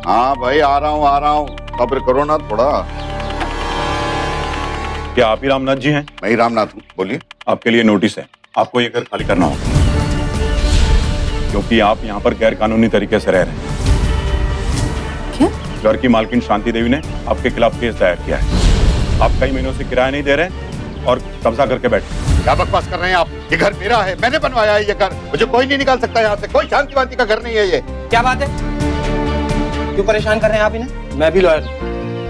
हाँ भाई आ रहा हूँ सब्र करो ना थोड़ा। क्या आप ही रामनाथ जी हैं? मैं ही रामनाथ हूँ, बोलिए। आपके लिए नोटिस है, आपको ये घर खाली करना होगा क्योंकि आप यहाँ पर गैर कानूनी तरीके से रह रहे हैं। क्या? घर की मालकिन शांति देवी ने आपके खिलाफ केस दायर किया है। आप कई महीनों से किराया नहीं दे रहे और कब्जा करके बैठे। क्या बकवास कर रहे हैं आप? ये घर मेरा है, मैंने बनवाया है ये घर, मुझे कोई नहीं निकाल सकता यहाँ से। कोई शांति वांति का घर नहीं है ये। क्या बात है? क्यों परेशान कर रहे हैं आप इन्हें? मैं भी लॉयर,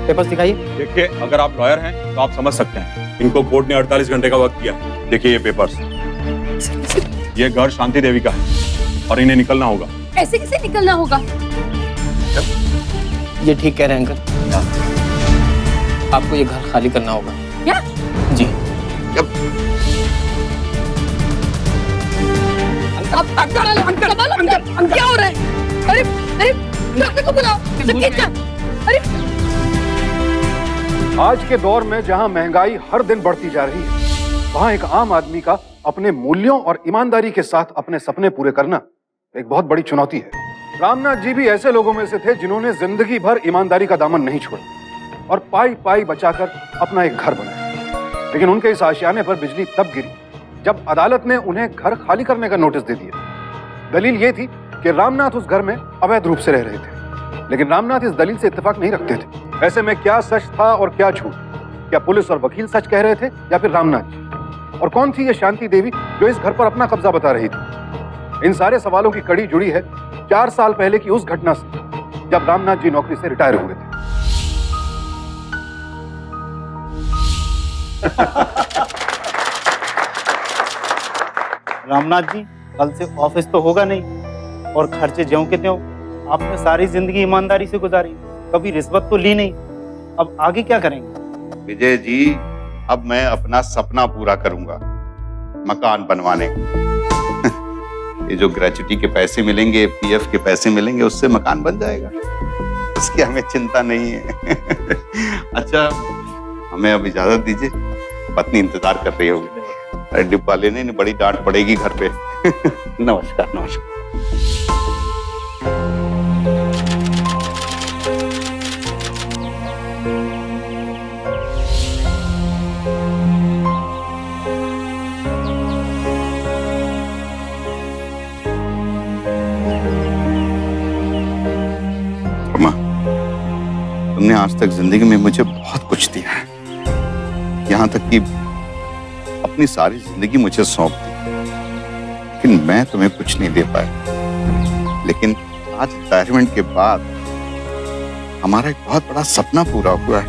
पेपर्स दिखाइए। देखिए, अगर आप लॉयर हैं तो आप समझ सकते हैं। इनको कोर्ट ने 48 घंटे का वक्त दिया। देखिए ये पेपर्स, ये घर शांति देवी का है और इन्हें निकलना होगा। ऐसे कैसे निकलना होगा? ये ठीक कह रहे हैं अंकल, आपको ये घर खाली करना होगा। क्या? जी। अंकल क्या हो रहा है? अरे अरे डॉक्टर को बुलाओ। अरे आज के दौर में जहां महंगाई हर दिन बढ़ती जा रही है, वहां एक आम आदमी का अपने मूल्यों और ईमानदारी के साथ अपने सपने पूरे करना एक बहुत बड़ी चुनौती है। रामनाथ जी भी ऐसे लोगों में से थे जिन्होंने जिंदगी भर ईमानदारी का दामन नहीं छोड़ा और पाई पाई बचाकर अपना एक घर बनाया। लेकिन उनके इस आशियाने पर बिजली तब गिरी जब अदालत ने उन्हें घर खाली करने का नोटिस दे दिया। दलील ये थी कि रामनाथ उस घर में अवैध रूप से रह रहे थे, लेकिन रामनाथ इस दलील से इत्तेफाक नहीं रखते थे। ऐसे में क्या सच था और क्या झूठ? क्या पुलिस और वकील सच कह रहे थे या फिर रामनाथ जी? और कौन थी ये शांति देवी जो इस घर पर अपना कब्जा बता रही थी? इन सारे सवालों की कड़ी जुड़ी है 4 साल पहले की उस घटना से जब रामनाथ जी नौकरी से रिटायर हुए थे। रामनाथ जी, कल से ऑफिस तो होगा नहीं और खर्चे ज्यों के त्यों। आपने सारी जिंदगी ईमानदारी से गुजारी, कभी रिश्वत तो ली नहीं। अब आगे क्या करेंगे? विजय जी, अब मैं अपना सपना पूरा करूंगा, मकान बनवाने का। ये जो ग्रेच्युटी के पैसे मिलेंगे, पीएफ के पैसे मिलेंगे, उससे मकान बन जाएगा। उसकी हमें चिंता नहीं है। अच्छा, हमें अब इजाजत दीजिए, पत्नी इंतजार कर रही होगी। अरे डिब्बा लेने नहीं, बड़ी डांट पड़ेगी घर पे। नमस्कार नमस्कार। तुमने आज तक जिंदगी में मुझे बहुत कुछ दिया है, यहाँ तक कि अपनी सारी जिंदगी मुझे सौंप दी, लेकिन मैं तुम्हें कुछ नहीं दे पाया। लेकिन आज रिटायरमेंट के बाद हमारा एक बहुत बड़ा सपना पूरा हुआ है,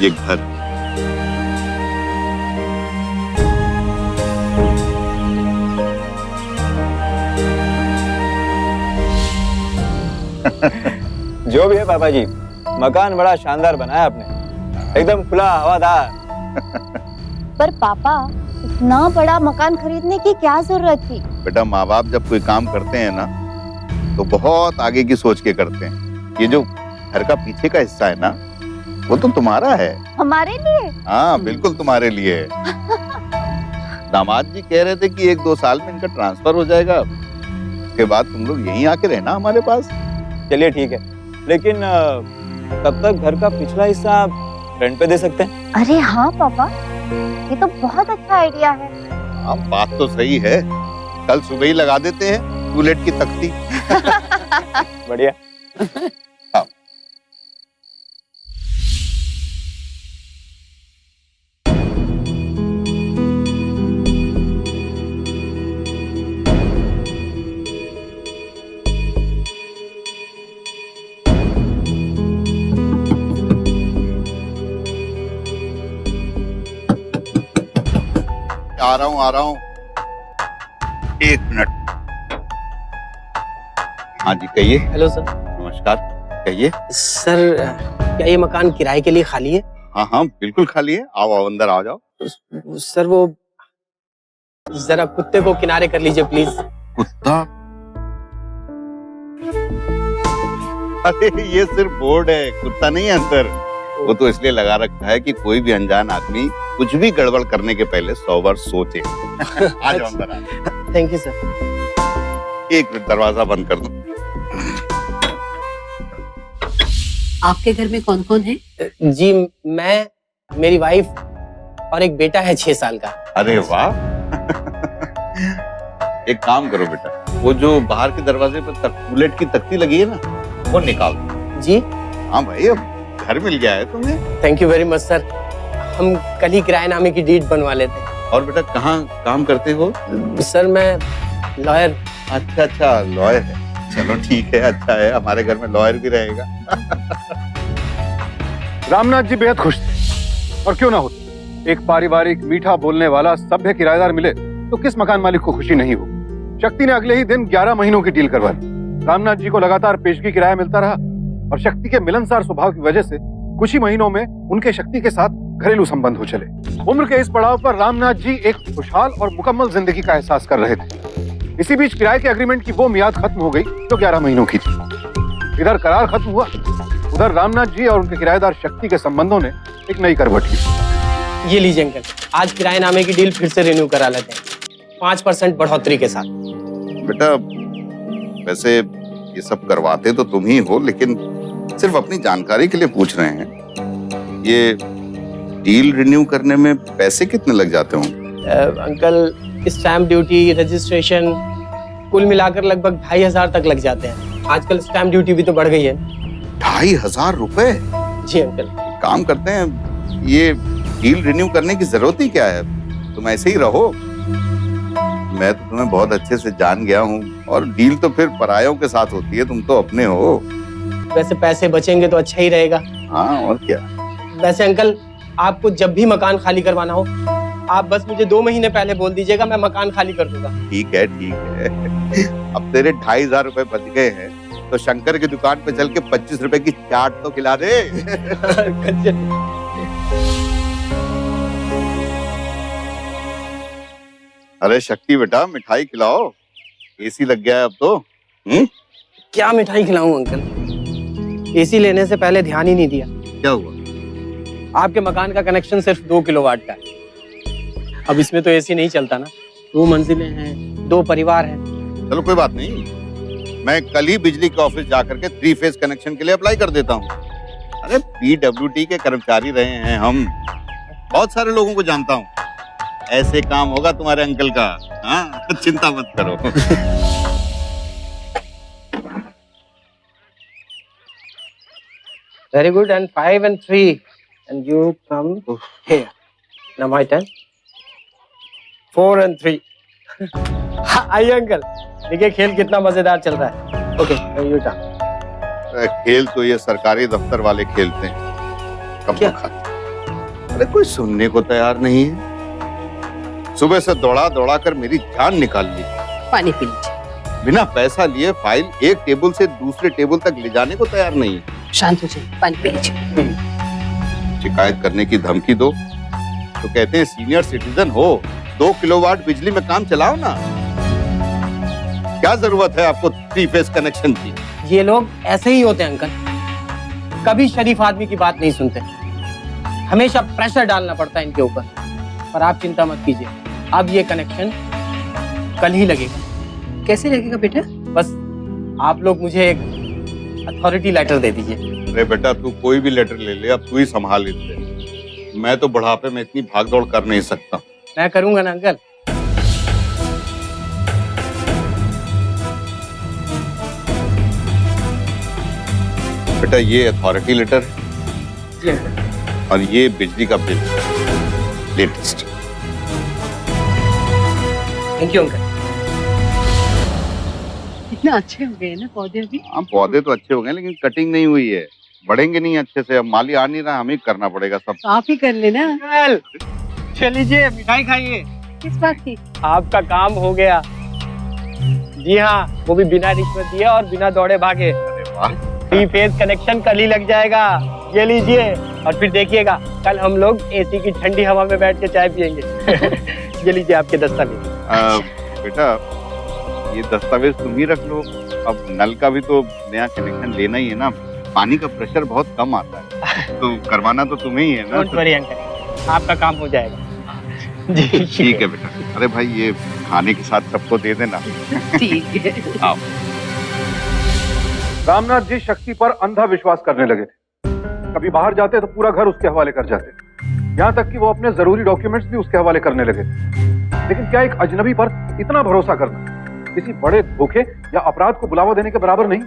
ये घर। जो भी है पापा जी, मकान बड़ा शानदार बनाया आपने, एकदम खुला हवादार। पर पापा, इतना बड़ा मकान खरीदने की क्या जरूरत थी? बेटा, माँ बाप जब कोई काम करते हैं ना तो बहुत आगे की सोच के करते हैं। ये जो घर का पीछे का हिस्सा है ना, वो तो तुम्हारा है। हमारे लिए? हाँ बिल्कुल तुम्हारे लिए है। दामाद जी कह रहे थे कि 1-2 साल में इनका ट्रांसफर हो जाएगा, उसके बाद तुम लोग यहीं आके रहना हमारे पास। चलिए ठीक है, लेकिन तब तक घर का पिछला हिस्सा रेंट पे दे सकते हैं? अरे हाँ पापा, ये तो बहुत अच्छा आइडिया है। हाँ बात तो सही है, कल सुबह ही लगा देते हैं टूलेट की तख्ती। बढ़िया। हाँ। आ रहा हूँ 1 मिनट। हाँ जी कहिए। Hello sir. नमस्कार, कहिए। सर, क्या ये मकान किराए के लिए खाली है? हाँ हाँ बिल्कुल खाली है, आओ आओ अंदर आ जाओ। सर वो जरा कुत्ते को किनारे कर लीजिए प्लीज। कुत्ता? अरे ये सिर्फ बोर्ड है, कुत्ता नहीं है अंदर। वो तो इसलिए लगा रखा है कि कोई भी अनजान आदमी कुछ भी गड़बड़ करने के पहले 100 बार सोचे। आ जाओ अंदर। Thank you sir. 1 मिनट, दरवाजा बंद कर दो। आपके घर में कौन कौन है? जी मैं, मेरी वाइफ और एक बेटा है 6 साल का। अरे वाह। एक काम करो बेटा, वो जो बाहर के दरवाजे पर बुलेट की तख्ती लगी है ना, वो निकाल दो। जी हाँ भाई, अब घर मिल गया है तुम्हें। Thank you very much sir. हम कल ही किराएनामे की डीड बनवा लेते हैं। और बेटा कहाँ काम करते हो? सर मैं लॉयर। अच्छा, लॉयर है। चलो ठीक है, अच्छा है, हमारे घर में लॉयर भी रहेगा। रामनाथ जी बेहद खुश थे, और क्यों ना होते। एक पारिवारिक, मीठा बोलने वाला, सभ्य किराएदार मिले तो किस मकान मालिक को खुशी नहीं हो। शक्ति ने अगले ही दिन 11 महीनों की डील करवा ली। रामनाथ जी को लगातार पेशगी किराया मिलता रहा, और शक्ति के मिलनसार स्वभाव की वजह से कुछ ही महीनों में उनके शक्ति के साथ घरेलू संबंध हो चले। उम्र के इस पड़ाव पर रामनाथ जी एक खुशहाल और मुकम्मल जिंदगी का एहसास कर रहे थे। इसी बीच किराए के एग्रीमेंट की वो मियाद खत्म हो गई जो 11 महीनों की थी। इधर करार खत्म हुआ, उधर रामनाथ जी और उनके किराएदार शक्ति के संबंधों ने एक नई करवट ली। ये लीजिए अंकल, आज किराएनामे की डील फिर से रिन्यू करा लेते हैं 5% बढ़ोतरी के साथ। बेटा वैसे ये सब करवाते तो तुम ही हो, लेकिन सिर्फ अपनी जानकारी के लिए पूछ रहे हैं। ये डील रिन्यू करने में पैसे कितने लग जाते होंगे? अंकल स्टैम्प ड्यूटी, रजिस्ट्रेशन कुल मिलाकर लगभग 2,500 तक लग जाते हैं। आजकल स्टैम्प ड्यूटी भी तो बढ़ गई है। 2,500 रुपए? जी अंकल। काम करते हैं, ये डील रिन्यू करने की जरूरत ही क्या है? तुम ऐसे ही रहो। मैं तो तुम्हें बहुत अच्छे से जान गया हूँ, और डील तो फिर परायों के साथ होती है, तुम तो अपने हो। वैसे पैसे बचेंगे तो अच्छा ही रहेगा। हाँ और क्या। वैसे अंकल, आपको जब भी मकान खाली करवाना हो, आप बस मुझे 2 महीने पहले बोल दीजिएगा, मैं मकान खाली कर दूंगा। ठीक है। अब तेरे 2,500 रुपए बच गए हैं, तो शंकर की दुकान पे चल के 25 रुपए की चाट तो खिला दे। अरे शक्ति बेटा, मिठाई खिलाओ, एसी लग गया है अब तो। क्या मिठाई खिलाऊं अंकल? एसी लेने से पहले ध्यान ही नहीं दिया। क्या हुआ? आपके मकान का कनेक्शन सिर्फ 2 किलोवाट का है। अब इसमें तो एसी नहीं चलता ना। 2 मंजिलें हैं, 2 परिवार हैं। चलो कोई बात नहीं, मैं कल ही बिजली के ऑफिस जाकर के 3 फेज कनेक्शन के लिए अप्लाई कर देता हूँ। अरे PWD के कर्मचारी रहे हैं हम, बहुत सारे लोगों को जानता हूँ। ऐसे काम होगा तुम्हारे अंकल का। हाँ चिंता मत करो। Very good, and 5 and 3 and you come here. Now my turn. 4 and 3. आइए अंकल, देखिए खेल कितना मजेदार चल रहा है। Okay, U turn. खेल तो ये सरकारी दफ्तर वाले खेलते हैं, कब क्या? खाते। अरे कोई सुनने को तैयार नहीं है। सुबह से दौड़ा कर मेरी जान निकाल ली। पानी पी लीजिए। बिना पैसा लिए फाइल एक टेबल से दूसरे टेबल तक ले जाने को तैयार नहीं है। शांत हो जाइए, पानी पी लीजिए। शिकायत करने की धमकी दो तो कहते हैं सीनियर सिटीजन हो, 2 किलोवाट बिजली में काम चलाओ ना। क्या जरूरत है आपको 3 फेज कनेक्शन की? ये लोग ऐसे ही होते हैं अंकल, कभी शरीफ आदमी की बात नहीं सुनते। हमेशा प्रेशर डालना पड़ता है इनके ऊपर। पर आप चिंता मत कीजिए, अब ये कनेक्शन कल ही लगेगा। कैसे लगेगा बेटा? बस आप लोग मुझे एक अथॉरिटी लेटर दे दीजिए। अरे बेटा तू कोई भी लेटर ले ले, अब तू ही संभाल इसे। मैं तो बुढ़ापे में इतनी भागदौड़ कर नहीं सकता। मैं करूंगा ना अंकल। बेटा ये अथॉरिटी लेटर है, जी अंकल। और ये बिजली का bill latest. Thank you uncle. इतना अच्छे हो गए ना पौधे अभी। हाँ पौधे तो अच्छे हो गए, लेकिन कटिंग नहीं हुई है, बढ़ेंगे नहीं अच्छे से। अब माली आ नहीं रहा, हमें ही करना पड़ेगा सब। तो आप ही कर लेना। अंकल चलिए मिठाई खाइए। किस बात की? आपका काम हो गया। जी हाँ, वो भी बिना रिश्वत दिए और बिना दौड़े भागे। अरे वाह। 3 फेज कनेक्शन कल ही लग जाएगा। ये लीजिए, और फिर देखिएगा कल हम लोग एसी की ठंडी हवा में बैठ के चाय पियेंगे। ये लीजिए आपके दस्तावेज। बेटा ये दस्तावेज तुम ही रख लो। अब नल का भी तो नया कनेक्शन लेना ही है ना, पानी का प्रेशर बहुत कम आता है, तो करवाना तो तुम्हें ही है ना। डोंट वरी अंकल, आपका काम हो जाएगा। जी ठीक है बेटा। अरे भाई ये खाने के साथ सबको दे देना। ठीक है। आओ। रामनाथ जी शक्ति पर अंधा विश्वास करने लगे थे। कभी बाहर जाते तो पूरा घर उसके हवाले कर जाते, यहाँ तक कि वो अपने जरूरी डॉक्यूमेंट्स भी उसके हवाले करने लगे। लेकिन क्या एक अजनबी पर इतना भरोसा करना किसी बड़े धोखे या अपराध को बुलावा देने के बराबर नहीं?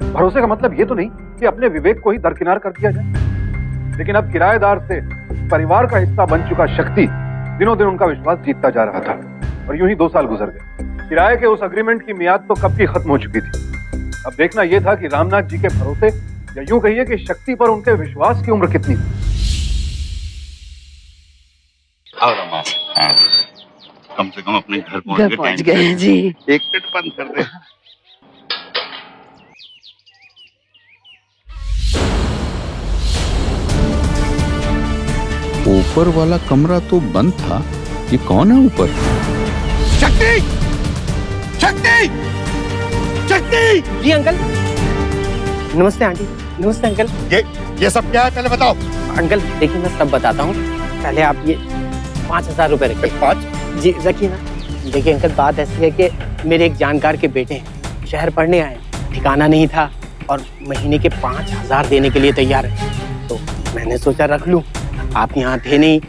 भरोसे का मतलब ये तो नहीं कि अपने विवेक को ही दरकिनार कर दिया जाए। लेकिन अब किराएदार से परिवार का हिस्सा बन चुका शक्ति दिनों दिन उनका विश्वास जीतता जा रहा था, और यूं ही 2 साल गुजर गए। किराए के उस अग्रीमेंट की मियाद तो कब की खत्म हो चुकी थी। अब देखना यह था कि रामनाथ जी के भरोसे, या यूं कहिए कि शक्ति पर उनके विश्वास की उम्र कितनी थी। आओ रमा, हाँ। कम से कम अपने घर पहुंच गए जी। एक मिनट बंद कर दे। ऊपर वाला कमरा तो बंद था, ये कौन है ऊपर? शक्ति! शक्ति! शक्ति! जी अंकल। नमस्ते आंटी। नमस्ते अंकल। ये सब क्या है पहले बताओ। अंकल देखिए मैं सब बताता हूँ, पहले आप ये 5,000 रुपए रखिए। 5? जी रखिए ना। देखिए अंकल बात ऐसी है कि मेरे एक जानकार के बेटे हैं, शहर पढ़ने आए, ठिकाना नहीं था और महीने के 5,000 देने के लिए तैयार है। तो मैंने सोचा रख लूँ, आप यहाँ थे नहीं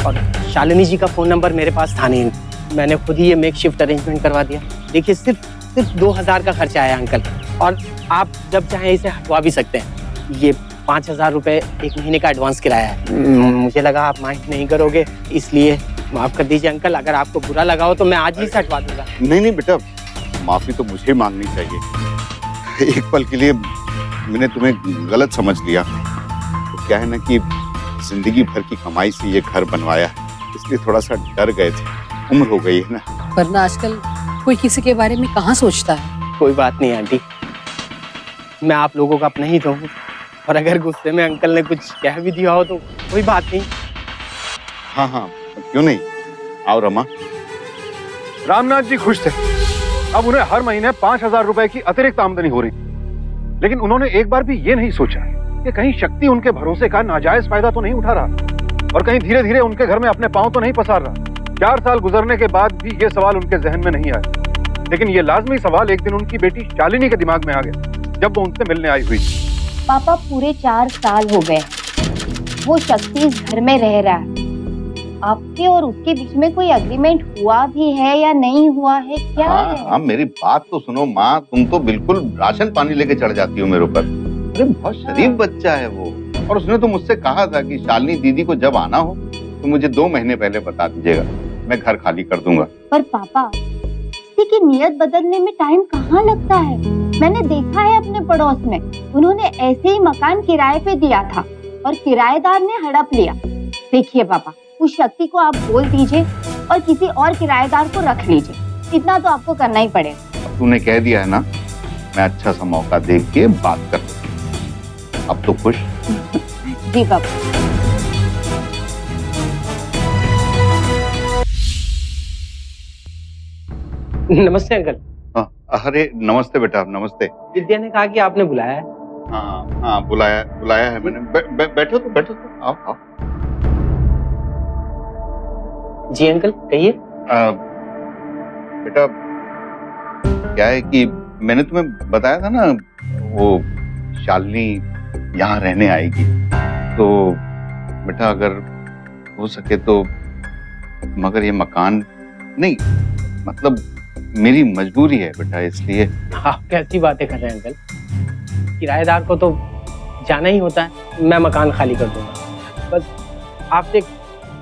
और शालिनी जी का फ़ोन नंबर मेरे पास था नहीं, मैंने खुद ही ये मेकशिफ्ट अरेंजमेंट करवा दिया। देखिए सिर्फ 2,000 का खर्चा आया अंकल, और आप जब चाहें इसे हटवा भी सकते हैं। ये 5,000 रुपये 1 महीने का एडवांस किराया है। मुझे लगा आप माइंड नहीं करोगे, इसलिए माफ़ कर दीजिए अंकल। अगर आपको बुरा लगा हो तो मैं आज ही से हटवा दूंगा। नहीं बेटा, माफी तो मुझे मांगनी चाहिए। एक पल के लिए मैंने तुम्हें गलत समझ लिया। तो क्या है ना कि जिंदगी भर की कमाई से ये घर बनवाया, इसलिए थोड़ा सा डर गए थे। उम्र हो गई है ना। वरना आजकल कोई किसी के बारे में कहाँ सोचता है। कोई बात नहीं आंटी, मैं आप लोगों का अपना ही तो हूँ, और अगर गुस्से में अंकल ने कुछ कह भी दिया हो तो कोई बात नहीं। हाँ, क्यों नहीं। आओ रमा। रामनाथ जी खुश थे। अब उन्हें हर महीने 5,000 रुपए की अतिरिक्त आमदनी हो रही, लेकिन उन्होंने एक बार भी ये नहीं सोचा कि कहीं शक्ति उनके भरोसे का नाजायज फायदा तो नहीं उठा रहा, और कहीं धीरे धीरे उनके घर में अपने पांव तो नहीं पसार रहा। 4 साल गुजरने के बाद भी ये सवाल उनके जहन में नहीं आया, लेकिन ये लाजमी सवाल एक दिन उनकी बेटी शालिनी के दिमाग में आ गया, जब वो उनसे मिलने आई हुई। पापा पूरे 4 साल हो गए वो शक्ति इस घर में रह रहा है, आपके और उसके बीच में कोई एग्रीमेंट हुआ भी है या नहीं हुआ है, क्या है? हाँ, मेरी बात तो सुनो माँ, तुम तो बिल्कुल राशन पानी लेके चढ़ जाती हो मेरे ऊपर। अरे बहुत शरीफ बच्चा है वो, और उसने तो मुझसे कहा था कि शालिनी दीदी को जब आना हो तो मुझे 2 महीने पहले बता दीजिएगा, मैं घर खाली कर दूंगा। पर पापा किसी की नियत बदलने में टाइम कहाँ लगता है? मैंने देखा है अपने पड़ोस में, उन्होंने ऐसे ही मकान किराए पे दिया था और किराएदार ने हड़प लिया। देखिए पापा, उस शक्ति को आप बोल दीजिए और किसी और किराएदार को रख लीजिए, इतना तो आपको करना ही पड़ेगा। तूने कह दिया है ना, मैं अच्छा सा मौका देख के बात कर लूंगा। अब तो खुश? जी पापा। नमस्ते अंकल। अरे नमस्ते बेटा, नमस्ते। विद्या ने कहा कि आपने बुलाया है। हाँ, बुलाया है मैंने। बैठो तो आओ। जी अंकल कहिए। बेटा क्या है कि मैंने तुम्हें बताया था ना, वो शालिनी यहाँ रहने आएगी, तो बेटा अगर हो सके तो, मगर ये मकान नहीं, मतलब मेरी मजबूरी है बेटा, इसलिए। आप कैसी बातें कर रहे हैं अंकल, किराएदार को तो जाना ही होता है, मैं मकान खाली कर दूंगा। बस आपसे एक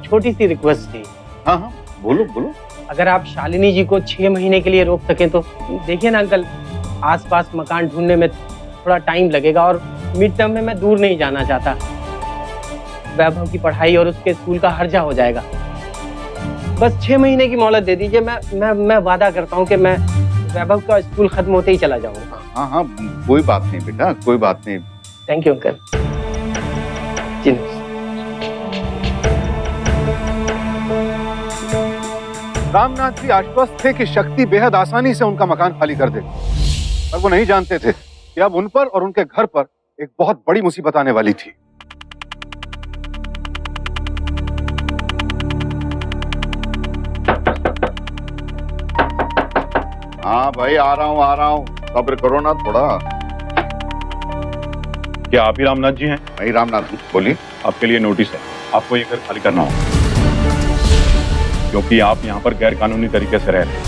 छोटी सी रिक्वेस्ट थी। हाँ, बोलो। अगर आप शालिनी जी को 6 महीने के लिए रोक सकें तो। देखिए ना अंकल, आसपास मकान ढूंढने में थोड़ा टाइम लगेगा और मिड टर्म में मैं दूर नहीं जाना चाहता। वैभव की पढ़ाई और उसके स्कूल का हर्जा हो जाएगा। बस 6 महीने की मोहलत दे दीजिए, मैं वादा करता हूँ कि मैं वैभव का स्कूल खत्म होते ही चला जाऊंगा। हाँ, कोई बात नहीं बेटा, कोई बात नहीं। Thank you uncle. जी रामनाथ जी आश्वस्त थे कि शक्ति बेहद आसानी से उनका मकान खाली कर देगी, और वो नहीं जानते थे कि अब उन पर और उनके घर पर एक बहुत बड़ी मुसीबत आने वाली थी। हाँ भाई, आ रहा हूँ, सब्र करो ना थोड़ा। क्या आप ही रामनाथ जी हैं? वही रामनाथ हूँ, बोलिए। आपके लिए नोटिस है, आपको ये घर खाली करना होगा क्योंकि आप यहाँ पर गैर कानूनी तरीके से रह रहे हैं।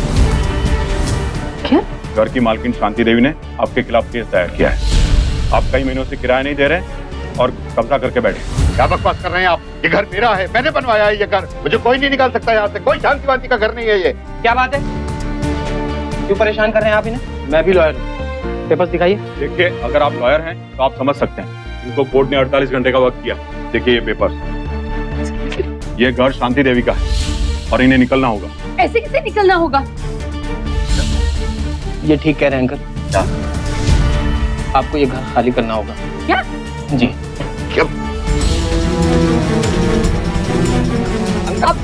क्या? घर की मालकिन शांति देवी ने आपके खिलाफ केस दायर किया है। आप कई महीनों से किराया नहीं दे रहे और कब्जा करके बैठे। क्या बकवास कर रहे हैं आप? ये घर मेरा है, मैंने बनवाया है ये घर, मुझे कोई नहीं निकाल सकता यहाँ से। कोई शांति वांति का घर नहीं है ये। क्या बात है? क्यों परेशान कर रहे हैं आप इन्हें? मैं भी लॉयर हूँ। पेपर्स दिखाइए। देखिए, अगर आप लॉयर हैं तो आप समझ सकते हैं। इनको कोर्ट ने 48 घंटे का वक्त दिया। देखिए ये पेपर्स, ये घर शांति देवी का है और इन्हें निकलना होगा। ऐसे कैसे निकलना होगा? ये ठीक कह रहे हैं अंकल। क्या? आपको ये घर खाली करना होगा। क्या? जी। क्या?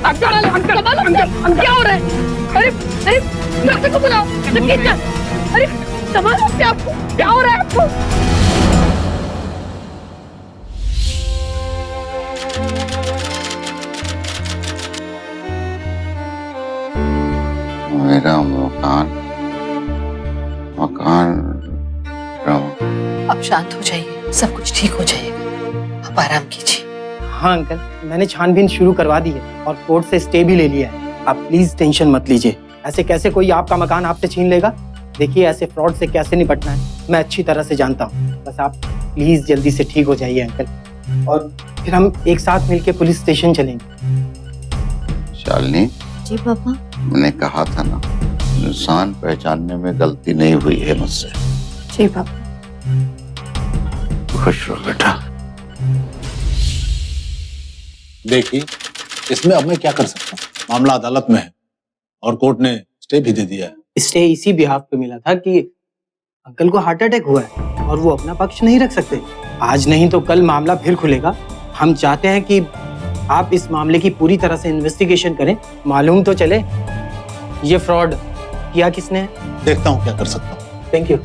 अंकल क्या हो रहा है? अरे अरे डॉक्टर को बुलाओ। अरे संभालो अपने आप को, क्या हो रहा है आपको? मेरा मकान आप शांत हो जाइए, सब कुछ ठीक हो जाएगा, आप आराम कीजिए। हाँ अंकल, मैंने छानबीन शुरू करवा दी है और कोर्ट से स्टे भी ले लिया है। आप प्लीज टेंशन मत लीजिए। ऐसे कैसे कोई आपका मकान आपसे छीन लेगा? देखिए, ऐसे फ्रॉड से कैसे निपटना है मैं अच्छी तरह से जानता हूँ। बस आप प्लीज जल्दी से ठीक हो जाइए अंकल, और फिर हम एक साथ मिलके पुलिस स्टेशन चलेंगे। शालिनी, जी पापा। मैंने कहा था ना, इंसान पहचानने में गलती नहीं हुई है मुझसे। जी पापा। खुश रहो बेटा। देखिए, इसमें अब मैं क्या कर सकता हूँ? मामला अदालत में है और कोर्ट ने स्टे भी दे दिया है। स्टे इसी बिहाफ पे मिला था कि अंकल को हार्ट अटैक हुआ है और वो अपना पक्ष नहीं रख सकते। आज नहीं तो कल मामला फिर खुलेगा। हम चाहते हैं कि आप इस मामले की पूरी तरह से इन्वेस्टिगेशन करें, मालूम तो चले ये फ्रॉड किया किसने है। देखता हूँ क्या कर सकता हूँ। Thank you.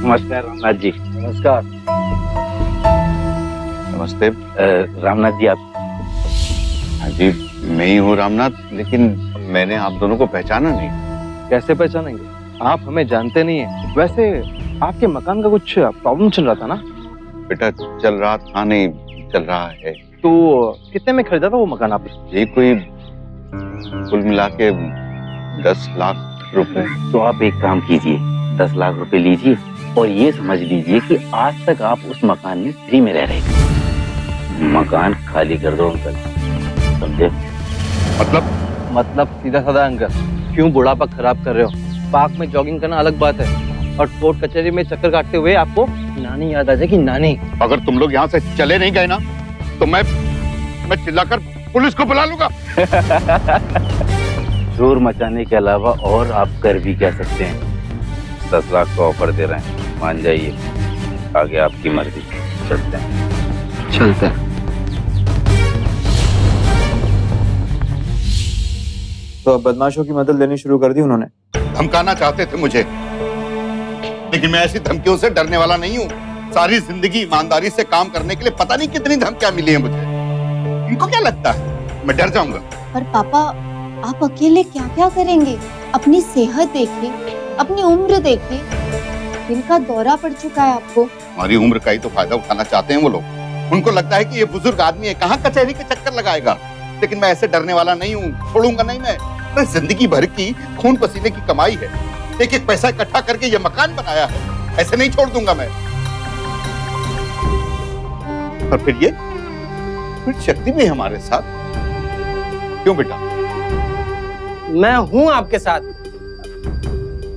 नमस्कार रामनाथ जी। नमस्कार। नमस्ते। रामनाथ जी, आप? हाँ जी, मैं ही हूँ रामनाथ, लेकिन मैंने आप दोनों को पहचाना नहीं। कैसे पहचानेंगे? आप हमें जानते नहीं है। वैसे आपके मकान का कुछ प्रॉब्लम चल रहा था ना? बेटा, चल रहा था नहीं, चल रहा है। तो कितने में खरीदा था वो मकान आपने? ये कोई कुल मिला के 10 लाख रुपए। तो आप एक काम कीजिए, 10 लाख रुपए लीजिए और ये समझ लीजिए कि आज तक आप उस मकान में फ्री में रह रहे हैं। मकान खाली कर दो अंकल, समझे? मतलब सीधा साधा अंकल, क्यों बुढ़ापा खराब कर रहे हो? पार्क में जॉगिंग करना अलग बात है और कोर्ट कचहरी में चक्कर काटते हुए आपको नानी याद आ जाएगी। नानी, अगर तुम लोग यहाँ से चले नहीं गए ना तो मैं चिल्लाकर पुलिस को बुला लूंगा। शोर मचाने के अलावा और आप कर भी क्या सकते हैं? 10 लाख का ऑफर दे रहे हैं, मान जाइए, आगे आपकी मर्जी। चलते हैं। चलते हैं। तो अब बदमाशों की मदद लेनी शुरू कर दी उन्होंने। धमकाना चाहते थे मुझे, लेकिन मैं ऐसी धमकियों से डरने वाला नहीं हूँ। सारी जिंदगी ईमानदारी से काम करने के लिए पता नहीं कितनी धमकियां मिली हैं मुझे। इनको क्या लगता है मैं डर जाऊंगा? पर पापा, आप अकेले क्या क्या करेंगे? अपनी सेहत देखिए, अपनी उम्र देखिए, दिल का दौरा पड़ चुका है आपको। हमारी उम्र का ही तो फायदा उठाना चाहते हैं वो लोग। उनको लगता है कि ये बुजुर्ग आदमी है, कहाँ कचहरी के चक्कर लगाएगा। लेकिन मैं ऐसे डरने वाला नहीं हूँ, छोड़ूंगा नहीं मैं जिंदगी भर की खून पसीने की कमाई है, एक एक पैसा इकट्ठा करके ये मकान बनाया है, ऐसे नहीं छोड़ दूंगा मैं। और फिर शक्ति भी हमारे साथ। क्यों बेटा? मैं हूँ आपके साथ,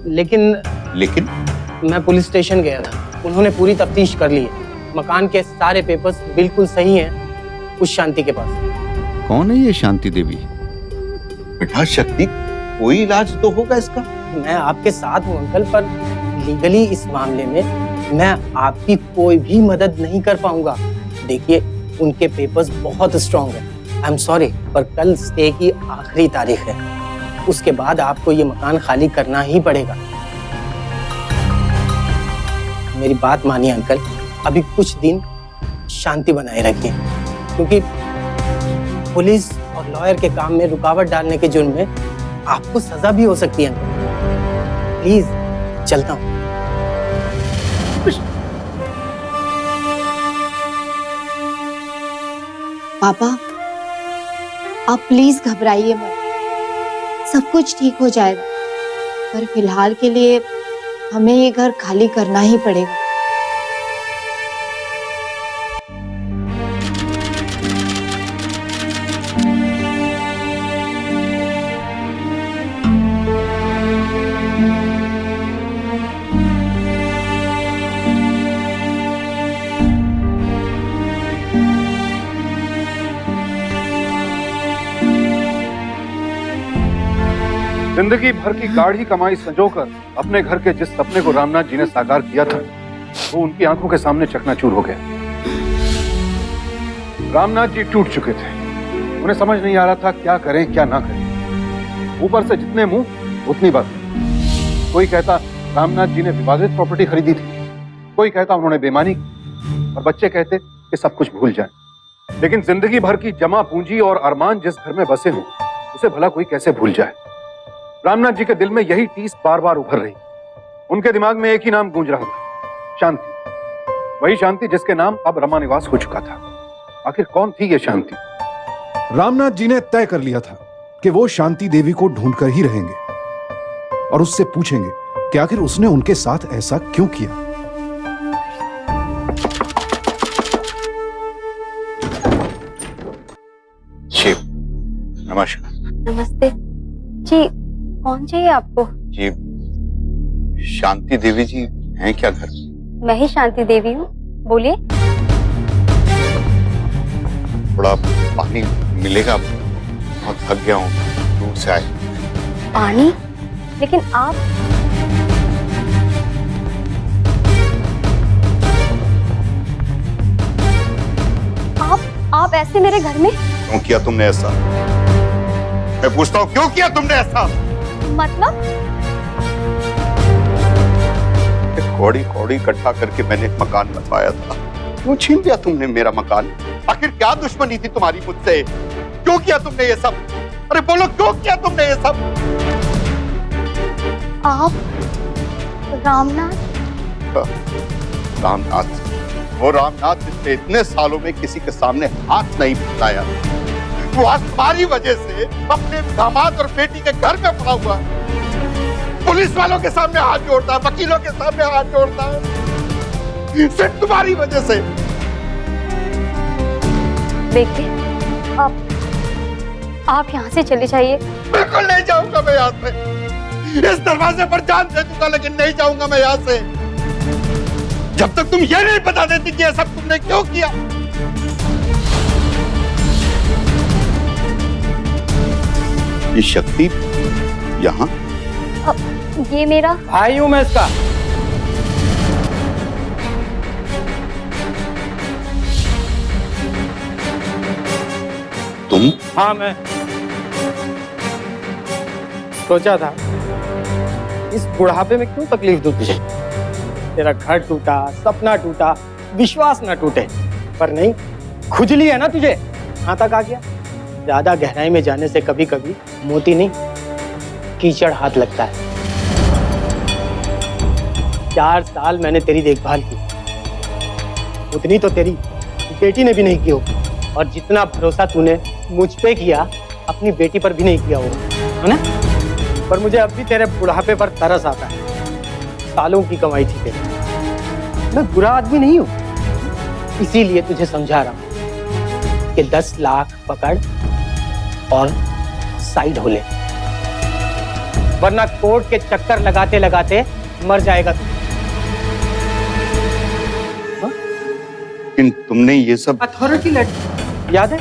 लेकिन मैं पुलिस स्टेशन गया था, उन्होंने पूरी तफ्तीश कर ली है। मकान के सारे पेपर्स बिल्कुल सही हैं उस शांति के पास। कौन है ये शांति देवी? बेटा शक्ति, कोई इलाज तो होगा इसका। मैं आपके साथ हूँ अंकल, पर लीगली इस मामले में मैं आपकी कोई भी मदद नहीं कर पाऊंगा। देखिए, उनके पेपर्स बहुत स्ट्रांग है। आई एम सॉरी, पर कल स्टे की आखिरी तारीख है, उसके बाद आपको ये मकान खाली करना ही पड़ेगा। मेरी बात मानिए अंकल, अभी कुछ दिन शांति बनाए रखिए, क्योंकि पुलिस और लॉयर के काम में रुकावट डालने के जुर्म में आपको सजा भी हो सकती है अंकल। प्लीज चलता हूँ। पापा आप प्लीज घबराइए मत, सब कुछ ठीक हो जाएगा। पर फिलहाल के लिए हमें ये घर खाली करना ही पड़ेगा। जिंदगी भर की गाढ़ी कमाई संजोकर अपने घर के जिस सपने को रामनाथ जी ने साकार किया था, वो उनकी आंखों के सामने चकनाचूर हो गया। रामनाथ जी टूट चुके थे, उन्हें समझ नहीं आ रहा था क्या करें क्या ना करें। ऊपर से जितने मुंह उतनी बात। कोई कहता रामनाथ जी ने विवादित प्रॉपर्टी खरीदी थी, कोई कहता उन्होंने बेईमानी की, और बच्चे कहते कि सब कुछ भूल जाए। लेकिन जिंदगी भर की जमा पूंजी और अरमान जिस घर में बसे हों, उसे भला कोई कैसे भूल जाए। रामनाथ जी के दिल में यही टीस बार बार उभर रही। उनके दिमाग में एक ही नाम गूंज रहा था, शांति। वही शांति जिसके नाम अब रमा निवास हो चुका था। आखिर कौन थी ये शांति? रामनाथ जी ने तय कर लिया था कि वो शांति देवी को ढूंढकर ही रहेंगे और उससे पूछेंगे कि आखिर उसने उनके साथ ऐसा क्यों किया। नमस्कार। नमस्ते जी, कौन चाहिए आपको? जी शांति देवी जी हैं क्या घर? मैं ही शांति देवी हूँ, बोलिए। थोड़ा पानी मिलेगा? बहुत थक गया हूँ, दूर से आए। पानी? लेकिन आप ऐसे मेरे घर में? क्यों किया तुमने ऐसा? मैं पूछता हूँ क्यों किया तुमने ऐसा? मतलब? कौड़ी कौड़ी इकट्ठा करके मैंने एक मकान बनवाया था, क्यों छीन लिया तुमने मेरा मकान? आखिर क्या दुश्मनी थी तुम्हारी मुझसे? क्यों किया तुमने ये सब? अरे बोलो क्यों किया तुमने ये सब? आप रामनाथ? रामनाथ, वो रामनाथ जिसने इतने सालों में किसी के सामने हाथ नहीं फैलाया, वो आज तुम्हारी वजह से अपने दामाद और बेटी के घर में पड़ा हुआ है। पुलिस वालों के सामने हाथ जोड़ता है, वकीलों के सामने हाथ जोड़ता है, सिर्फ तुम्हारी वजह से। देखिए, आप यहाँ से चले जाइए। बिल्कुल नहीं जाऊंगा मैं यहाँ से। इस दरवाजे पर जान दे दूंगा, लेकिन नहीं जाऊंगा मैं यहाँ से जब तक तुम ये नहीं बता देती कि ये सब तुमने क्यों किया। ये शक्ति यहाँ? ये मेरा भाई हूं मैं इसका। तुम? हाँ मैं सोचा था इस बुढ़ापे में क्यों तकलीफ दूं तुझे। तेरा घर टूटा, सपना टूटा, विश्वास ना टूटे, पर नहीं, खुजली है ना तुझे, यहाँ तक आ गया। ज्यादा गहराई में जाने से कभी कभी मोती नहीं कीचड़ हाथ लगता है। 4 साल मैंने तेरी देखभाल की, उतनी तो तेरी बेटी ने भी नहीं की हो, और जितना भरोसा तूने मुझ पे किया अपनी बेटी पर भी नहीं किया होगा, है ना? पर मुझे अब भी तेरे बुढ़ापे पर तरस आता है। सालों की कमाई थी तेरी। मैं बुरा आदमी नहीं हूं, इसीलिए तुझे समझा रहा हूं कि 10 लाख पकड़ और साइड हो ले, वरना कोर्ट के चक्कर लगाते लगाते मर जाएगा तू। लेकिन तुमने ये सब अथॉरिटी लेटर याद है?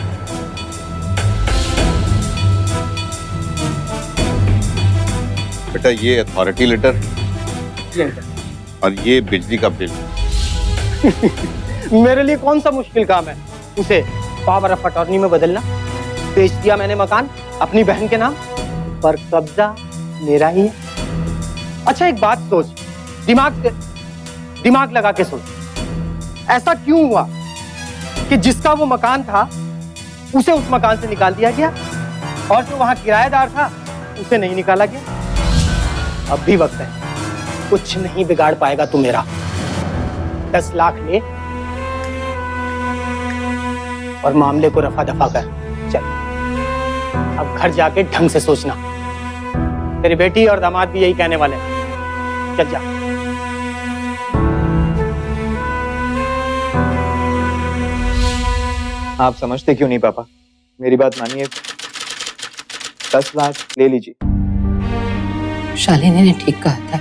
बेटा ये अथॉरिटी लेटर और ये बिजली का बिल। मेरे लिए कौन सा मुश्किल काम है उसे पावर ऑफ अटॉर्नी में बदलना। बेच दिया मैंने मकान अपनी बहन के नाम पर, कब्जा मेरा ही है। अच्छा एक बात सोच, दिमाग लगा के सोच, ऐसा क्यों हुआ कि जिसका वो मकान था उसे उस मकान से निकाल दिया गया और जो वहां किराएदार था उसे नहीं निकाला गया। अब भी वक्त है, कुछ नहीं बिगाड़ पाएगा तू मेरा। 10 लाख ले और मामले को रफा दफा कर। चल अब घर जाके ढंग से सोचना। तेरी बेटी और दामाद भी यही कहने वाले हैं। चल जा। आप समझते क्यों नहीं पापा? मेरी बात मानिए, 10 लाख ले लीजिए। शालिनी ने ठीक कहा था,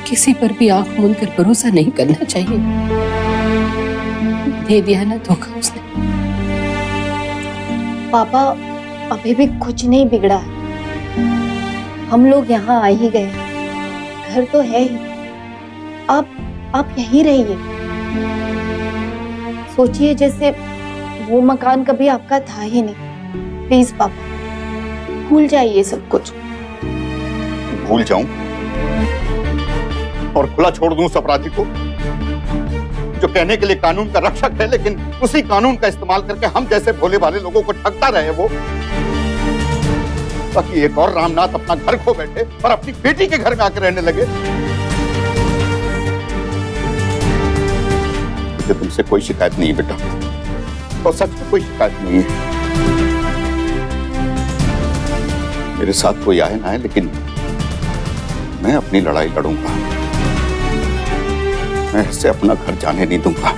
किसी पर भी आंख मूंद कर भरोसा नहीं करना चाहिए। दे दिया ना धोखा उसने। पापा अभी भी कुछ नहीं बिगड़ा है। हम लोग यहाँ आ ही गए, घर तो है ही। आप यहीं रहिए। सोचिए जैसे वो मकान कभी आपका था ही नहीं। प्लीज पापा, भूल जाइए सब कुछ। भूल जाऊं और खुला छोड़ दूं उस अपराधी को जो कहने के लिए कानून का रक्षक है, लेकिन उसी कानून का इस्तेमाल करके हम जैसे भोले भाले लोगों को ठगता रहे वो, ताकि एक और रामनाथ अपना घर खो बैठे और अपनी बेटी के घर में आकर रहने लगे। मुझे तुमसे कोई शिकायत नहीं है बेटा, और सच में कोई शिकायत नहीं है। मेरे साथ कोई आए ना आए, लेकिन मैं अपनी लड़ाई लड़ूंगा। मैं इसे अपना घर जाने नहीं दूंगा।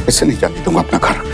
इसे नहीं जाने दूंगा अपना घर।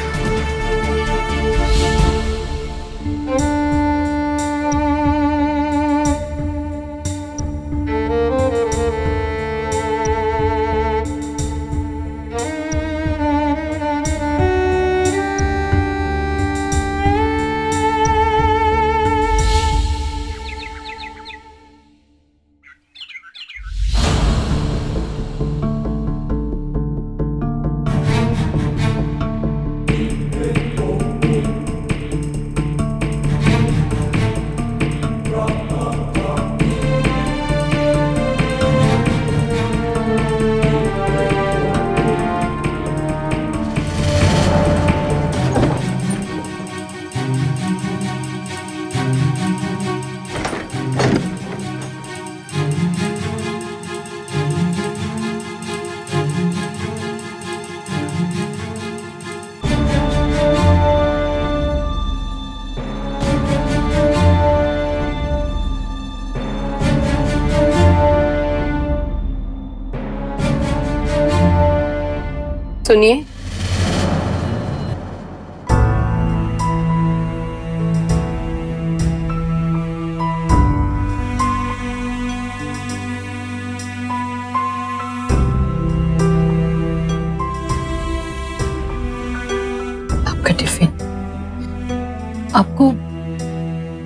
सुनिए, आपका टिफिन। आपको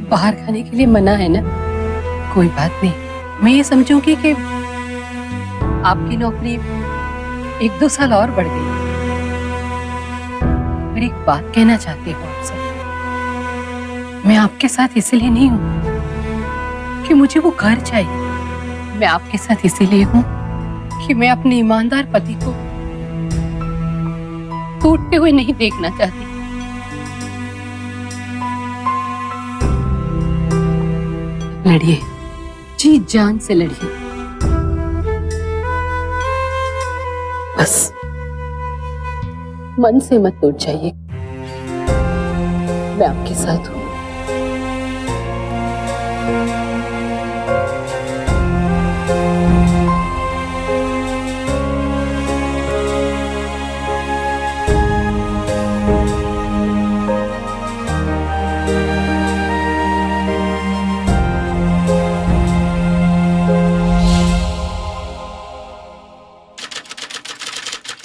बाहर खाने के लिए मना है ना? कोई बात नहीं, मैं ये समझूंगी कि आपकी नौकरी 1-2 साल और बढ़ गई। पर एक बात कहना चाहती हूँ आपसे, मैं आपके साथ इसलिए नहीं हूँ कि मुझे वो घर चाहिए। मैं आपके साथ इसीलिए हूँ कि मैं अपने ईमानदार पति को टूटते हुए नहीं देखना चाहती। लड़िए, जी जान से लड़िए, बस मन से मत टूट जाइए। मैं आपके साथ हूं।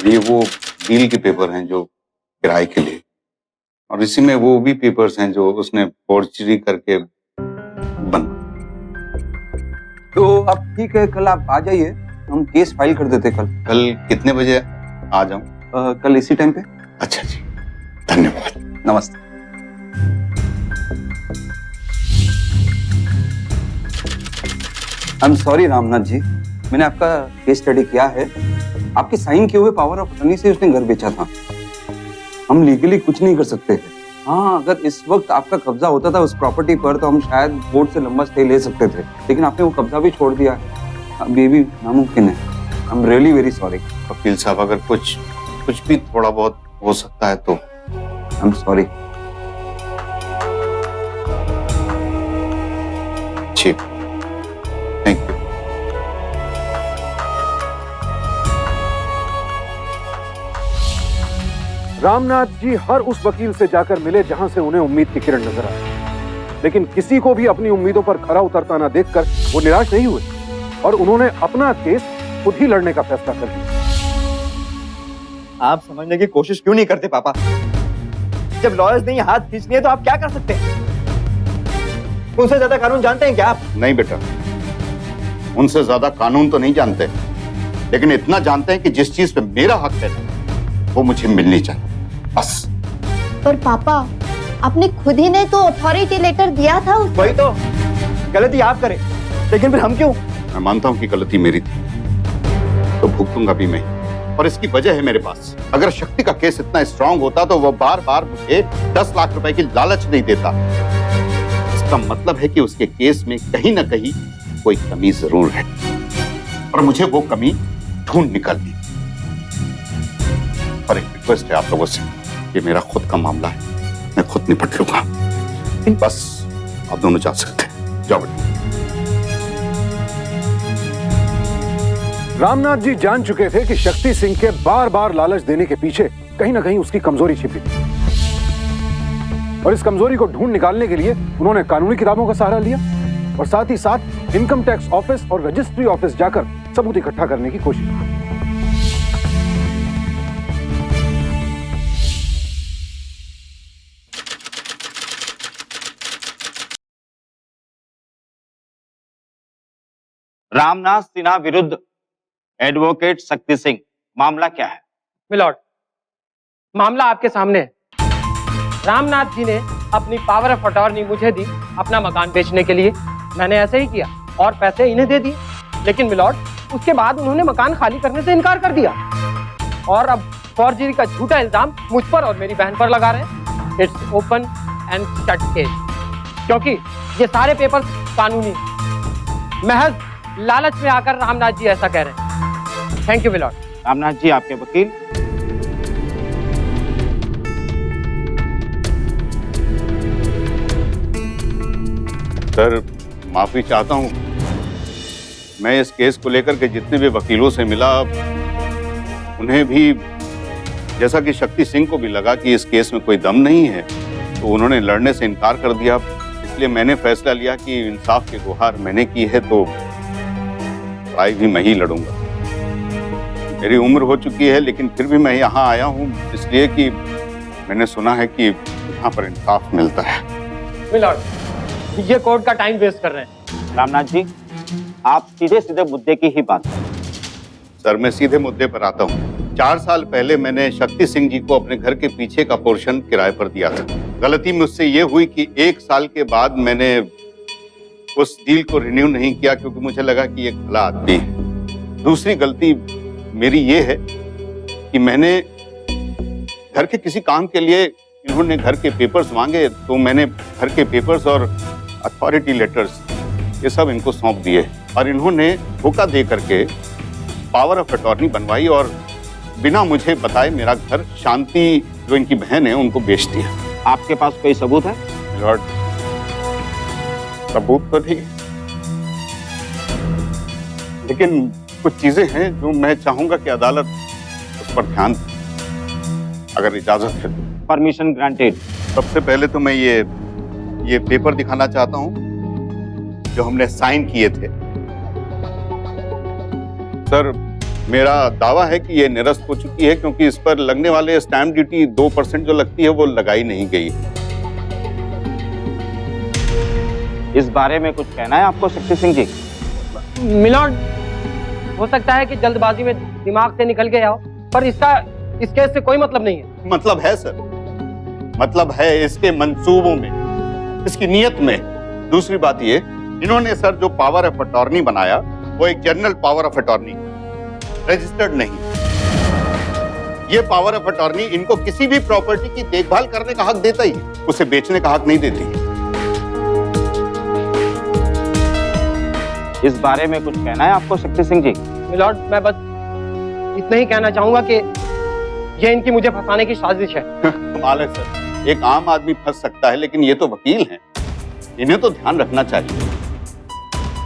ये वो डील के पेपर हैं जो किराए के लिए, और इसी में वो भी पेपर्स हैं जो उसने फॉर्जरी करके बन। तो अब ठीक है, कल आप आ जाइए, हम केस फाइल कर देते कल। कल कितने बजे आ जाऊं? कल इसी टाइम पे। अच्छा जी, धन्यवाद, नमस्ते। I am sorry Ramnath ji, मैंने आपका केस स्टडी किया है। आपके साइन किए हुए पावर ऑफ अटर्नी से उसने घर बेचा था। हम लीगली कुछ नहीं कर सकते हैं। हाँ, अगर इस वक्त आपका कब्जा होता था उस प्रॉपर्टी पर तो हम शायद कोर्ट से लंबा स्टे ले सकते थे, लेकिन आपने वो कब्जा भी छोड़ दिया। अब ये भी नामुमकिन है। I am really very sorry. वकील साहब, अगर कुछ भी थोड़ा बहुत हो सकता है तो आई एम सॉरी। ठीक, थैंक यू। रामनाथ जी हर उस वकील से जाकर मिले जहां से उन्हें उम्मीद की किरण नजर आई, लेकिन किसी को भी अपनी उम्मीदों पर खरा उतरता ना देखकर वो निराश नहीं हुए और उन्होंने अपना केस खुद ही लड़ने का फैसला कर लिया। आप समझने की कोशिश क्यों नहीं करते पापा? जब लॉयर्स ने हाथ खींच लिए तो आप क्या कर सकते हैं? उनसे ज्यादा कानून जानते हैं क्या आप? नहीं बेटा, उनसे ज्यादा कानून तो नहीं जानते, लेकिन इतना जानते हैं कि जिस चीज पे मेरा हक है वो मुझे मिलनी चाहिए, बस। पर पापा, आपने खुद ही ने तो अथॉरिटी लेटर दिया था उसको। वही तो, गलती आप करें, लेकिन फिर हम क्यों? मैं मानता हूं कि गलती मेरी थी, तो भुगतूंगा भी मैं, और इसकी वजह है मेरे पास। अगर शक्ति का केस इतना स्ट्रांग होता तो वो बार बार मुझे 10 लाख रुपए की लालच नहीं देता। इसका मतलब है कि उसके केस में कहीं ना कहीं कोई कमी जरूर है, और मुझे वो कमी ढूंढ निकालनी। और एक रिक्वेस्ट है आप लोगों से, ये मेरा खुद का मामला है, मैं खुद निपट लूंगा। बस आप दोनों जा सकते हैं, जाओ बेटा। रामनाथ जी जान चुके थे कि शक्ति सिंह के बार बार लालच देने के पीछे कहीं ना कहीं उसकी कमजोरी छिपी थी, और इस कमजोरी को ढूंढ निकालने के लिए उन्होंने कानूनी किताबों का सहारा लिया और साथ ही साथ इनकम टैक्स ऑफिस और रजिस्ट्री ऑफिस जाकर सबूत इकट्ठा करने की कोशिश की। रामनाथ सिन्हा विरुद्ध एडवोकेट शक्ति सिंह, मामला क्या है? मिलॉर्ड, मामला आपके सामने है। रामनाथ जी ने अपनी पावर ऑफ अटॉर्नी मुझे दी अपना मकान बेचने के लिए। मैंने ऐसे ही किया और पैसे इन्हें दे दिए, लेकिन मिलॉर्ड उसके बाद उन्होंने मकान खाली करने से इनकार कर दिया और अब फॉर्जरी का झूठा इल्जाम मुझ पर और मेरी बहन पर लगा रहे हैं। It's open and shut case, क्योंकि ये सारे पेपर्स कानूनी, महज लालच में आकर रामनाथ जी ऐसा कह रहे हैं। Thank you milord. Ramnath ji, आपके वकील। सर, माफी चाहता हूं, मैं इस केस को लेकर के जितने भी वकीलों से मिला, उन्हें भी, जैसा कि शक्ति सिंह को भी लगा कि इस केस में कोई दम नहीं है, तो उन्होंने लड़ने से इनकार कर दिया। इसलिए मैंने फैसला लिया कि इंसाफ की गुहार मैंने की है तो लड़ाई भी मैं ही लड़ूंगा। मेरी उम्र हो चुकी है, लेकिन फिर भी मैं यहाँ आया हूँ इसलिए कि मैंने सुना है कि यहाँ पर इंसाफ मिलता है। मिलॉर्ड, ये कोर्ट का टाइम वेस्ट कर रहे हैं। रामनाथ जी, आप सीधे सीधे मुद्दे की ही बात करें। सर, मैं सीधे मुद्दे पर आता हूँ। 4 साल पहले मैंने शक्ति सिंह जी को अपने घर के पीछे का पोर्शन किराए पर दिया था। गलती मुझसे ये हुई कि 1 साल के बाद मैंने उस डील को रिन्यू नहीं किया, क्योंकि मुझे लगा कि ये भला आदमी है। दूसरी गलती मेरी ये है कि मैंने घर के किसी काम के लिए, इन्होंने घर के पेपर्स मांगे तो मैंने घर के पेपर्स और अथॉरिटी लेटर्स ये सब इनको सौंप दिए, और इन्होंने धोखा दे करके पावर ऑफ अटॉर्नी बनवाई और बिना मुझे बताए मेरा घर शांति, जो इनकी बहन है, उनको बेच दिया। आपके पास कोई सबूत है? लॉर्ड, सबूत तो नहीं, लेकिन कुछ चीजें हैं जो मैं चाहूंगा कि अदालत उस पर ध्यान दे, अगर इजाजत है तो। Permission granted. सबसे पहले तो मैं ये पेपर दिखाना चाहता हूं जो हमने साइन किए थे। सर, मेरा दावा है कि ये निरस्त हो चुकी है, क्योंकि इस पर लगने वाले स्टैम्प ड्यूटी 2% जो लगती है वो लगाई नहीं गई। इस बारे में कुछ कहना है आपको शक्ति सिंह जी? मिलॉर्ड, हो सकता है कि जल्दबाजी में दिमाग से निकल गया हो, पर इस केस से कोई मतलब नहीं है। मतलब है सर, मतलब है इसके मंसूबों में, इसकी नीयत में। दूसरी बात ये, इन्होंने सर जो पावर ऑफ अटॉर्नी बनाया वो एक general power of attorney, registered नहीं। ये पावर ऑफ अटॉर्नी इनको किसी भी प्रॉपर्टी की देखभाल करने का हक देता ही, उसे बेचने का हक नहीं देती। इस बारे में कुछ कहना है आपको शक्ति सिंह जी? मिलॉर्ड, मैं बस इतना ही कहना चाहूंगा कि ये इनकी मुझे फंसाने की साजिश है। कमाल है सर, एक आम आदमी फंस सकता है लेकिन ये तो वकील हैं, इन्हें तो ध्यान रखना चाहिए।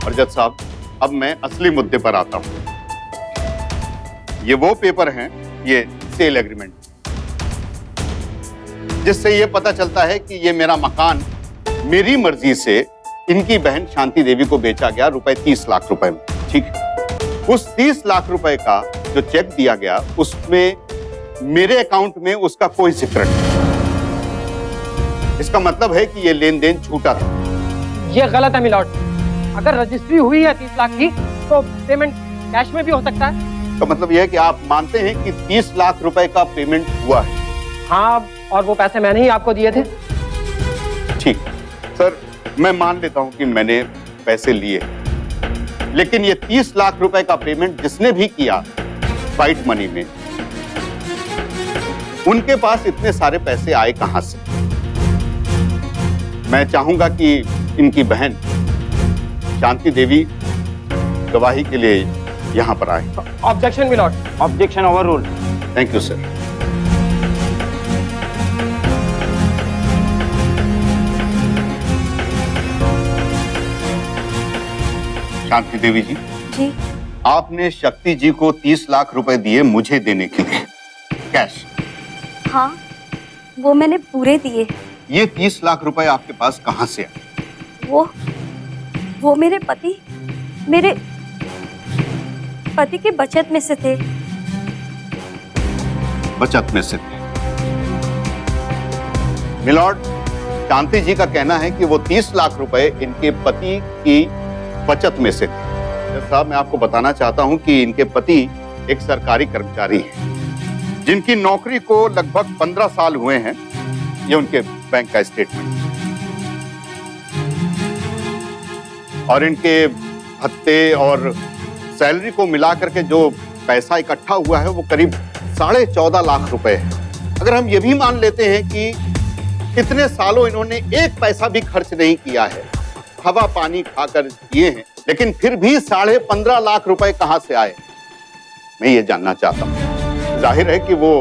और जज साहब, अब मैं असली मुद्दे पर आता हूं। ये वो पेपर हैं, ये सेल एग्रीमेंट, जिससे ये पता चलता है कि ये मेरा मकान मेरी मर्जी से इनकी बहन शांति देवी को बेचा गया रुपए 30 लाख रुपए में। ठीक है, उस 30 लाख रुपए का जो चेक दिया गया उसमें मेरे अकाउंट में उसका कोई जिक्र नहीं। इसका मतलब है कि ये लेन देन झूठा था। ये गलत है मिलॉर्ड। अगर रजिस्ट्री हुई है 30 लाख की तो पेमेंट कैश में भी हो सकता है। तो मतलब यह है कि आप मानते हैं कि 30 लाख रुपए का पेमेंट हुआ है? हाँ, और वो पैसे मैंने ही आपको दिए थे। ठीक सर, मैं मान लेता हूं कि मैंने पैसे लिए, लेकिन ये 30 लाख रुपए का पेमेंट जिसने भी किया वाइट मनी में, उनके पास इतने सारे पैसे आए कहां से? मैं चाहूंगा कि इनकी बहन शांति देवी गवाही के लिए यहां पर आए। Objection milord. Objection overrule. Thank you sir. Shanti Devi ji, जी आपने शक्ति जी को 30 लाख रुपए दिए मुझे देने के लिए, कैश? हाँ, वो मैंने पूरे दिए। ये 30 लाख रुपए आपके पास कहां से आए? वो मेरे पति के बचत में से थे। बचत में से थे? मिलॉर्ड, शांति जी का कहना है कि वो 30 लाख रुपए इनके पति की बचत में से थे। साहब, मैं आपको बताना चाहता हूं कि इनके पति एक सरकारी कर्मचारी हैं, जिनकी नौकरी को लगभग 15 साल हुए हैं। ये उनके बैंक का स्टेटमेंट, और इनके भत्ते और सैलरी को मिलाकर के जो पैसा इकट्ठा हुआ है वो करीब 14.5 लाख रुपए है। अगर हम ये भी मान लेते हैं कि इतने सालों इन्होंने एक पैसा भी खर्च नहीं किया है, हवा पानी खाकर किए हैं, लेकिन फिर भी 15.5 लाख रुपए कहां से आए? मैं ये जानना चाहता हूं। जाहिर है कि वो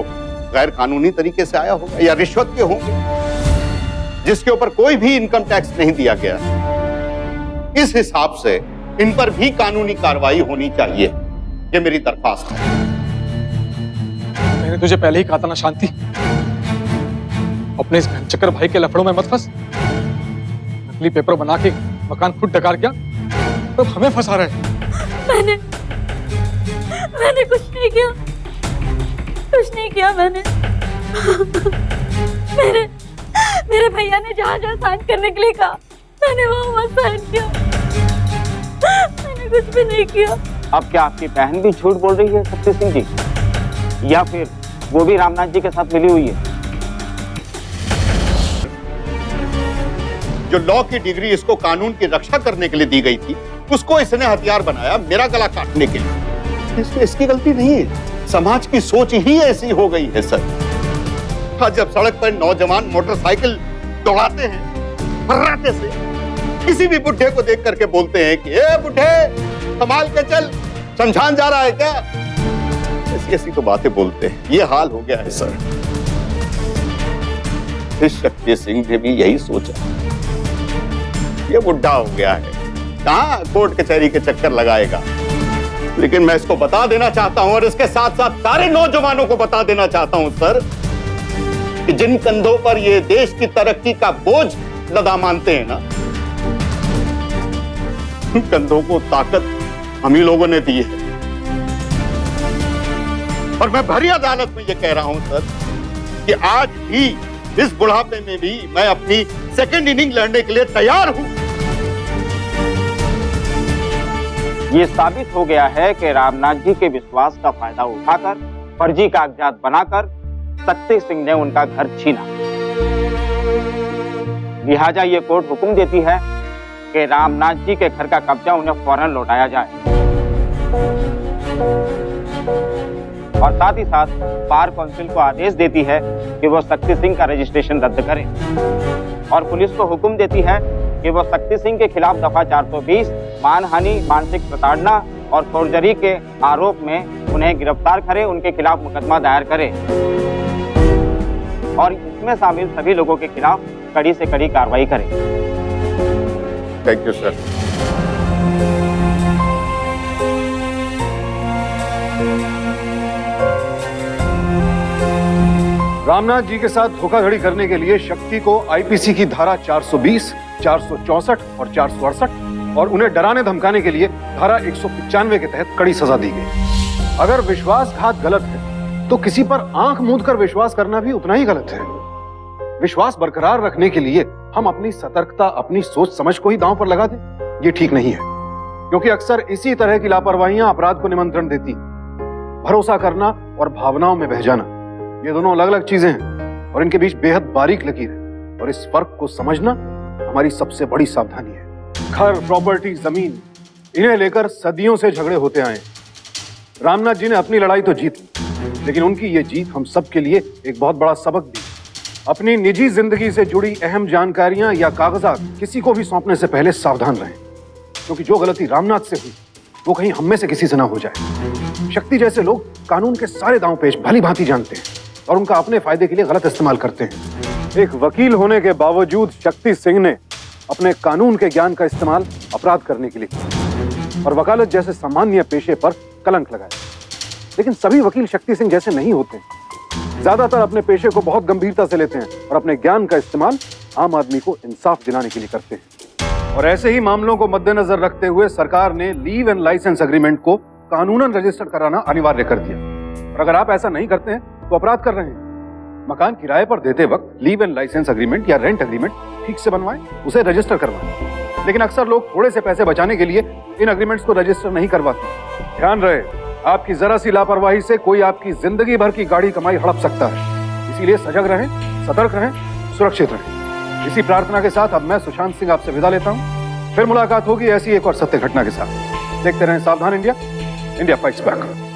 गैर कानूनी तरीके से आया होगा या रिश्वत के होंगे, जिसके ऊपर कोई भी इनकम टैक्स नहीं दिया गया। इस हिसाब से इन पर भी कानूनी कार्रवाई होनी चाहिए। ये मेरी दरख्वास्त है। मैंने तुझे पहले ही कहा था ना शांति, अपने इस चक्कर भाई के लफड़ों में मत फंस। नकली पेपर बना के मकान खुद डकार गया, तो हमें फंसा रहे। मैंने कुछ नहीं किया मैंने। मेरे भैया ने जहाँ साइन करने के लिए कहा, मैंने वहाँ साइन किया। मैंने कुछ भी नहीं किया। अब क्या आपकी बहन भी झूठ बोल रही है शक्ति सिंह जी, या फिर वो भी रामनाथ जी के साथ मिली हुई है? जो लॉ की डिग्री इसको कानून की रक्षा करने के लिए दी गई थी, उसको इसने हथियार बनाया मेरा गला काटने के लिए। इसमें इसकी गलती नहीं है, समाज की सोच ही ऐसी हो गई है सर। हाँ, जब सड़क पर नौजवान मोटरसाइकिल दौड़ाते हैं फर्राटे से, किसी भी बुढ़े को देख करके बोलते हैं कि ए बुढ़े संभाल के चल, शमशान जा रहा है क्या? ऐसी ऐसी तो बातें बोलते हैं। ये हाल हो गया है सर। इस शक्ति सिंह ने भी यही सोचा, ये बुढ़ा हो गया है, कहाँ कोर्ट कचहरी के चक्कर लगाएगा। लेकिन मैं इसको बता देना चाहता हूं, और इसके साथ साथ सारे नौजवानों को बता देना चाहता हूं सर, कि जिन कंधों पर ये देश की तरक्की का बोझ लदा मानते हैं ना, उन कंधों को ताकत हम ही लोगों ने दी है। और मैं भरी अदालत में ये कह रहा हूं सर, कि आज भी इस बुढ़ापे में भी मैं अपनी सेकंड इनिंग लड़ने के लिए तैयार हूं। ये साबित हो गया है कि रामनाथ जी के विश्वास का फायदा उठाकर फर्जी कागजात बनाकर शक्ति सिंह ने उनका घर छीना। लिहाजा ये कोर्ट हुक्म देती है कि रामनाथ जी के घर का कब्जा उन्हें फौरन लौटाया जाए। और साथ ही साथ बार काउंसिल को आदेश देती है कि वो शक्ति सिंह का रजिस्ट्रेशन रद्द करें और पुलिस को हुक्म देती है कि वो शक्ति सिंह के खिलाफ दफा 420 मानहानि, मानसिक प्रताड़ना और फोर्जरी के आरोप में उन्हें गिरफ्तार करे, उनके खिलाफ मुकदमा दायर करे और इसमें शामिल सभी लोगों के खिलाफ कड़ी से कड़ी कार्रवाई करे। Thank you sir. Ramnath ji के साथ धोखाधड़ी करने के लिए शक्ति को आईपीसी की धारा 420, 464 और 468 और उन्हें डराने धमकाने के लिए धारा 195 के तहत कड़ी सजा दी गई। अगर विश्वासघात गलत है तो किसी पर आंख मूंद कर विश्वास करना भी उतना ही गलत है। विश्वास बरकरार रखने के लिए हम अपनी सतर्कता, अपनी सोच समझ को ही दांव पर लगा दें, ये ठीक नहीं है, क्योंकि अक्सर इसी तरह की लापरवाहियां अपराध को निमंत्रण देती। भरोसा करना और भावनाओं में बह जाना, ये दोनों अलग अलग चीजें हैं और इनके बीच बेहद बारीक लकीर है और इस फर्क को समझना हमारी सबसे बड़ी सावधानी है। घर, प्रॉपर्टी, जमीन, इन्हें लेकर सदियों से झगड़े होते आए। रामनाथ जी ने अपनी लड़ाई तो जीत ली, लेकिन उनकी ये जीत हम सब के लिए एक बहुत बड़ा सबक दी। अपनी निजी जिंदगी से जुड़ी अहम जानकारियां या कागजात किसी को भी सौंपने से पहले सावधान रहें, क्योंकि जो गलती रामनाथ से हुई वो कहीं हम में से किसी से ना हो जाए। शक्ति जैसे लोग कानून के सारे दांव पेच भली भांति जानते हैं और उनका अपने फायदे के लिए गलत इस्तेमाल करते हैं। एक वकील होने के बावजूद शक्ति सिंह ने अपने कानून के ज्ञान का इस्तेमाल अपराध करने के लिए किया और वकालत जैसे सामान्य पेशे पर कलंक लगाया। लेकिन सभी वकील शक्ति सिंह जैसे नहीं होते। ज्यादातर अपने पेशे को बहुत गंभीरता से लेते हैं और अपने ज्ञान का इस्तेमाल आम आदमी को इंसाफ दिलाने के लिए करते हैं। और ऐसे ही मामलों को मद्देनजर रखते हुए सरकार ने लीव एंड लाइसेंस एग्रीमेंट को कानूनन रजिस्टर्ड कराना अनिवार्य कर दिया। और अगर आप ऐसा नहीं करते हैं तो अपराध कर रहे हैं। मकान किराए पर देते वक्त लीव एंड लाइसेंस एग्रीमेंट या रेंट एग्रीमेंट ठीक से बनवाएं, उसे रजिस्टर करवाएं। लेकिन अक्सर लोग थोड़े से पैसे बचाने के लिए इन एग्रीमेंट्स को रजिस्टर नहीं करवाते। ध्यान रहे, आपकी जरा सी लापरवाही से कोई आपकी जिंदगी भर की गाड़ी कमाई हड़प सकता है। इसीलिए सजग रहें, सतर्क रहें, सुरक्षित रहें। इसी प्रार्थना के साथ अब मैं सुशांत सिंह आपसे विदा लेता हूं। फिर मुलाकात होगी ऐसी एक और सत्य घटना के साथ। देखते रहें सावधान इंडिया, इंडिया फाइट्स बैक।